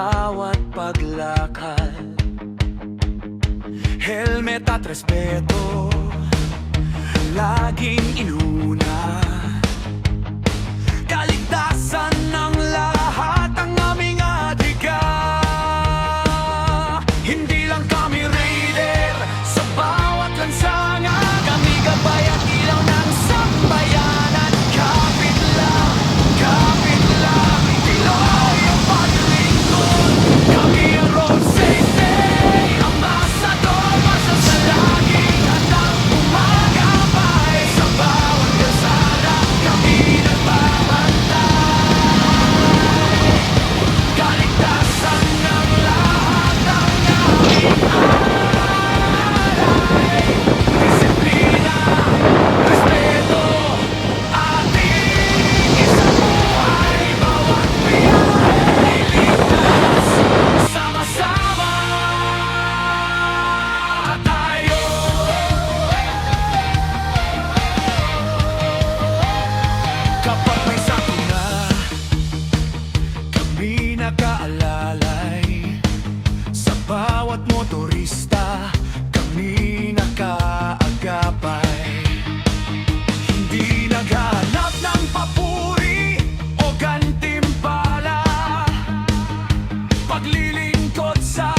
bawat paglakad. Helmet at respeto laging inuna. Kaligtasan ng lahat ang aming adhika. Hindi lang kami raider sa bawat lansanga. Kami gabay at ilaw ng sambayanan. Kapit lang, Piloy ang paglingkod. Kami ang road safety, ambassador, masasalaging handang umagapay. Sa bawat kalsada, kami nagbabantay. Kaligtasan ng lahat ang aming alay. Disiplina, respeto, ating isang buhay. Bawat biyahe ligtas, sama-sama tayo. Kapag may sakuna, kami nakaalalay. Sa bawat motorista, kami nakaagapay. Hindi naghahanap ng papuri o gantimpala. Paglilingkod sa